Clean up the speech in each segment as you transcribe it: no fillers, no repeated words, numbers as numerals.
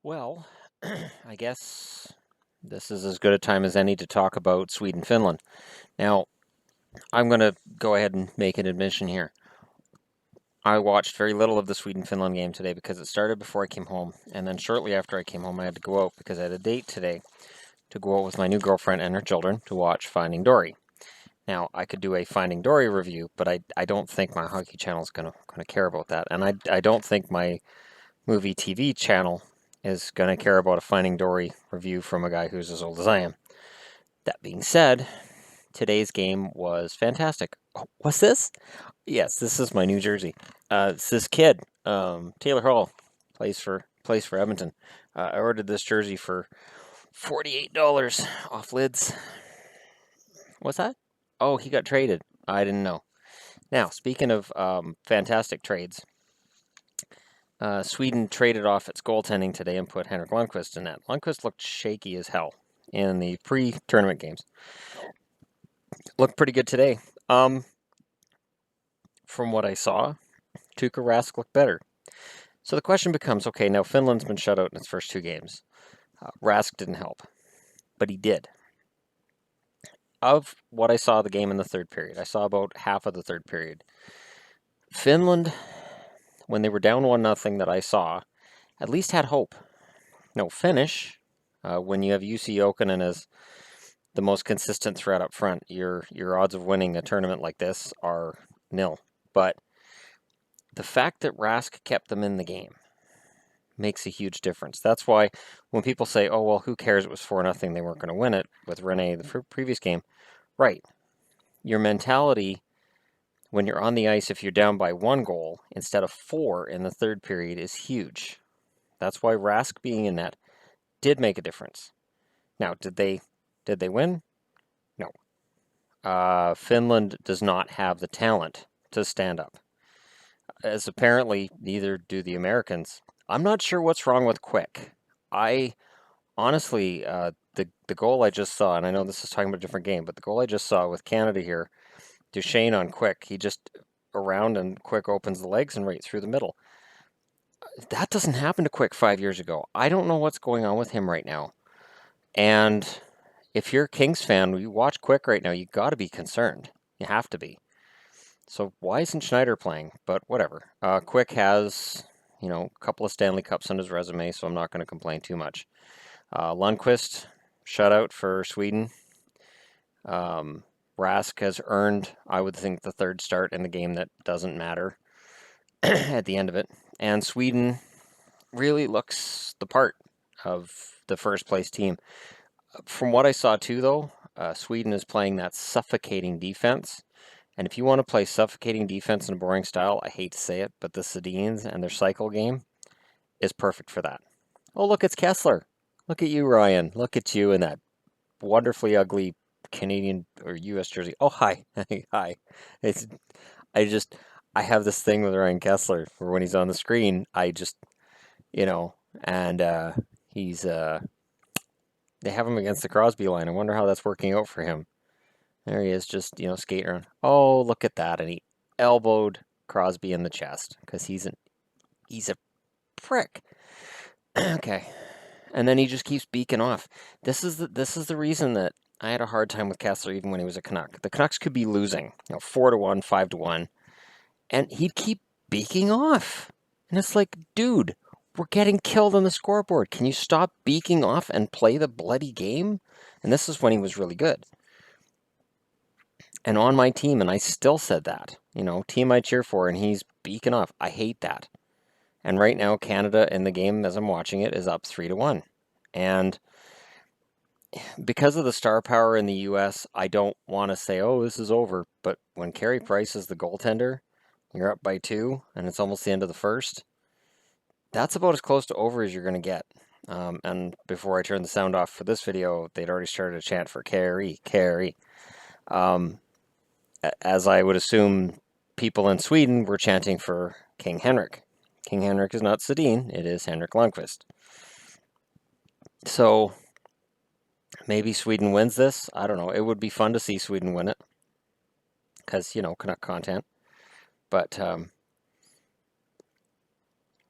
Well, I guess this is as good a time as any to talk about Sweden-Finland. Now, I'm going to go ahead and make an admission here. I watched very little of the Sweden-Finland game today because it started before I came home, and then shortly after I came home, I had to go out because I had a date today to go out with my new girlfriend and her children to watch Finding Dory. Now, I could do a Finding Dory review, but I don't think my hockey channel is going to care about that, and I don't think my movie TV channel is going to care about a Finding Dory review from a guy who's as old as I am. That being said, today's game was fantastic. Oh, what's this? Yes, this is my new jersey. It's this kid, Taylor Hall, plays for Edmonton. I ordered this jersey for $48 off Lids. What's that? Oh, he got traded. I didn't know. Now, speaking of fantastic trades, Sweden traded off its goaltending today and put Henrik Lundqvist in net. Lundqvist looked shaky as hell in the pre-tournament games. Looked pretty good today. From what I saw, Tuukka Rask looked better. So the question becomes, okay, now Finland's been shut out in its first two games. Rask didn't help, but he did. Of what I saw of the game in the third period, I saw about half of the third period. Finland, when they were down 1-0 that I saw, at least had hope. No finish. When you have UC Jokinen as the most consistent threat up front, your odds of winning a tournament like this are nil. But the fact that Rask kept them in the game makes a huge difference. That's why when people say, oh, well, who cares, it was 4-0, they weren't going to win it with Rene the previous game. Right. Your mentality when you're on the ice, if you're down by 1 goal instead of 4 in the third period, is huge. That's why Rask being in net did make a difference. Now, did they win? No. Finland does not have the talent to stand up, as apparently neither do the Americans. I'm not sure what's wrong with Quick. I honestly, the goal I just saw, and I know this is talking about a different game, but the goal I just saw with Canada here, Duchesne on Quick, he just around and Quick opens the legs and right through the middle. That doesn't happen to Quick 5 years ago. I don't know what's going on with him right now. And if you're a Kings fan, you watch Quick right now, you got to be concerned. You have to be. So why isn't Schneider playing? But whatever. Quick has, a couple of Stanley Cups on his resume, so I'm not going to complain too much. Lundqvist, shutout for Sweden. Rask has earned, I would think, the third start in the game that doesn't matter at the end of it. And Sweden really looks the part of the first place team. From what I saw too, though, Sweden is playing that suffocating defense. And if you want to play suffocating defense in a boring style, I hate to say it, but the Sedins and their cycle game is perfect for that. Oh, look, it's Kessler. Look at you, Ryan. Look at you in that wonderfully ugly Canadian or U.S. jersey. Oh, hi. Hi. I have this thing with Ryan Kessler where when he's on the screen, I just, and he's, they have him against the Crosby line. I wonder how that's working out for him. There he is, just, skating around. Oh, look at that. And he elbowed Crosby in the chest because he's a prick. Okay. And then he just keeps beaking off. This is the reason that I had a hard time with Kessler even when he was a Canuck. The Canucks could be losing, 4-1, 5-1, and he'd keep beaking off. And it's like, dude, we're getting killed on the scoreboard. Can you stop beaking off and play the bloody game? And this is when he was really good. And on my team, and I still said that, team I cheer for, and he's beaking off. I hate that. And right now, Canada in the game, as I'm watching it, is up 3-1. And because of the star power in the U.S., I don't want to say, oh, this is over. But when Carey Price is the goaltender, you're up by 2, and it's almost the end of the first, that's about as close to over as you're going to get. And before I turn the sound off for this video, they'd already started a chant for Carey. As I would assume people in Sweden were chanting for King Henrik. King Henrik is not Sedin, it is Henrik Lundqvist. So maybe Sweden wins this. I don't know. It would be fun to see Sweden win it. Because, Canuck content. But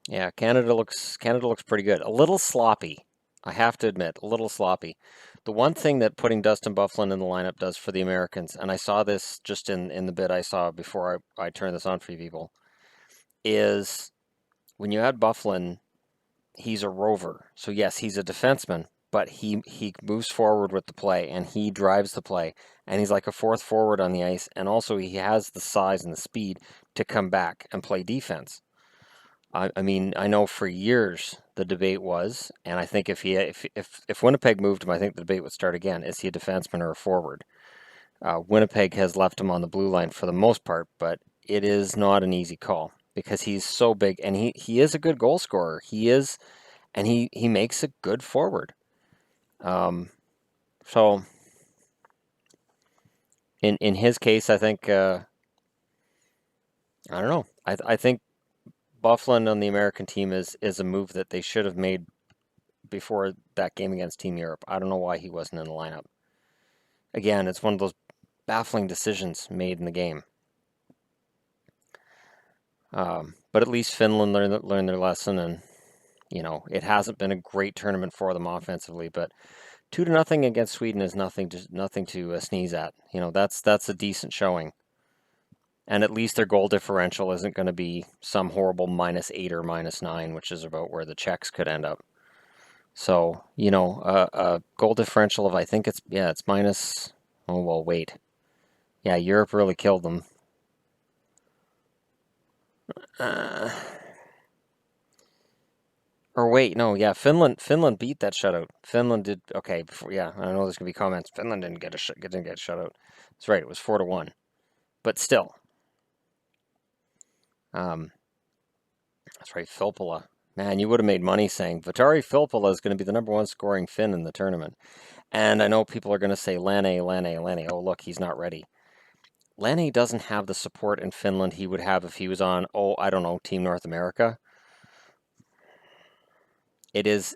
Yeah, Canada looks pretty good. A little sloppy, I have to admit, a little sloppy. The one thing that putting Dustin Byfuglien in the lineup does for the Americans, and I saw this just in the bit I saw before I turned this on for you people, is when you add Byfuglien, he's a rover. So yes, he's a defenseman, but he moves forward with the play and he drives the play, and he's like a fourth forward on the ice, and also he has the size and the speed to come back and play defense. I mean, I know for years the debate was, and I think if Winnipeg moved him, I think the debate would start again. Is he a defenseman or a forward? Winnipeg has left him on the blue line for the most part, but it is not an easy call because he's so big and he is a good goal scorer. He is, and he makes a good forward. So in his case, I think I don't know. I think Byfuglien on the American team is a move that they should have made before that game against Team Europe. I don't know why he wasn't in the lineup. Again, it's one of those baffling decisions made in the game. But at least Finland learned their lesson, and it hasn't been a great tournament for them offensively. But 2-0 against Sweden is nothing to sneeze at. That's a decent showing. And at least their goal differential isn't going to be some horrible -8 or -9, which is about where the Czechs could end up. So, a goal differential of, I think it's minus, oh, well, wait. Yeah, Europe really killed them. Or wait, no, yeah, Finland beat that shutout. Finland did, okay, before, yeah, I know there's going to be comments. Finland didn't get a shutout. That's right, it was 4-1. But still, that's right, Filppula. Man, you would have made money saying Vatari Filppula is going to be the #1 scoring Finn in the tournament. And I know people are going to say Lane. Oh, look, he's not ready. Lane doesn't have the support in Finland he would have if he was on, I don't know, Team North America. It is,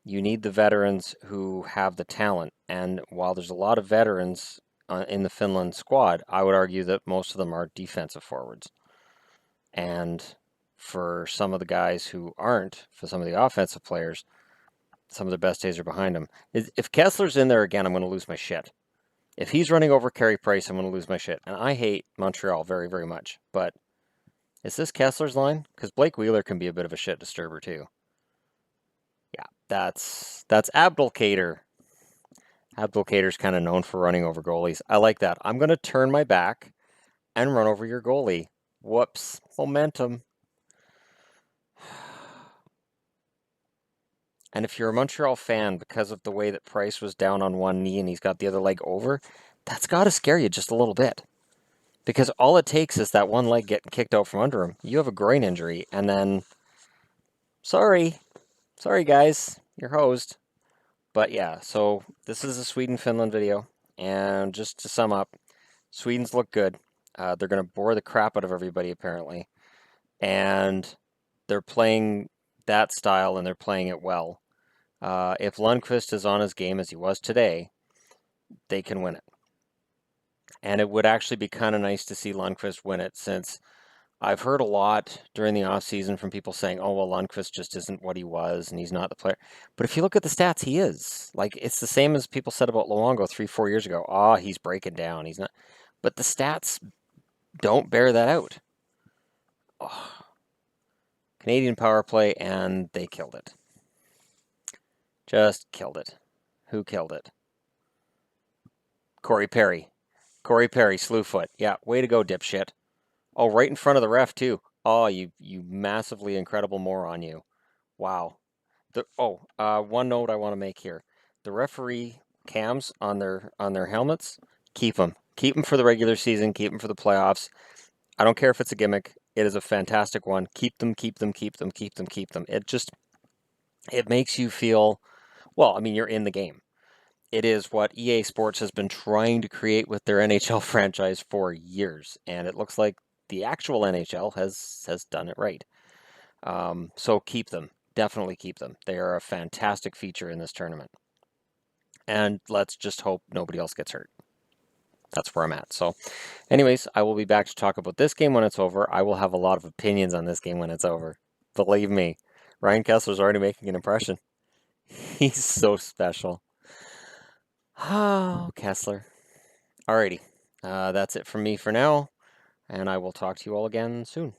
you need the veterans who have the talent. And while there's a lot of veterans in the Finland squad, I would argue that most of them are defensive forwards. And for some of the guys who aren't, for some of the offensive players, some of their best days are behind them. If Kessler's in there again, I'm going to lose my shit. If he's running over Carey Price, I'm going to lose my shit. And I hate Montreal very, very much. But is this Kessler's line? Because Blake Wheeler can be a bit of a shit disturber too. Yeah, that's Abdelkader. Abdelkader's kind of known for running over goalies. I like that. I'm going to turn my back and run over your goalie. Whoops. Momentum. And if you're a Montreal fan, because of the way that Price was down on one knee and he's got the other leg over, that's got to scare you just a little bit. Because all it takes is that one leg getting kicked out from under him. You have a groin injury, and then, sorry guys, you're hosed. But yeah, so this is a Sweden-Finland video, and just to sum up, Sweden's look good. They're going to bore the crap out of everybody, apparently. And they're playing that style, and they're playing it well. If Lundqvist is on his game as he was today, they can win it. And it would actually be kind of nice to see Lundqvist win it, since I've heard a lot during the offseason from people saying, oh, well, Lundqvist just isn't what he was, and he's not the player. But if you look at the stats, he is. Like, it's the same as people said about Luongo 3-4 years ago. Oh, he's breaking down. He's not. But the stats don't bear that out. Oh. Canadian power play, and they killed it. Just killed it. Who killed it? Corey Perry, Slewfoot. Yeah, way to go, dipshit. Oh, right in front of the ref, too. Oh, you massively incredible moron, you. Wow. One note I want to make here. The referee cams on their helmets, keep them. Keep them for the regular season, keep them for the playoffs. I don't care if it's a gimmick. It is a fantastic one. Keep them. It makes you feel, well, I mean, you're in the game. It is what EA Sports has been trying to create with their NHL franchise for years, and it looks like the actual NHL has done it right. So keep them. Definitely keep them. They are a fantastic feature in this tournament. And let's just hope nobody else gets hurt. that's where I'm at. So anyways, I will be back to talk about this game when it's over. I will have a lot of opinions on this game when it's over. Believe me, Ryan Kessler's already making an impression. He's so special. Oh, Kessler. Alrighty, that's it from me for now, and I will talk to you all again soon.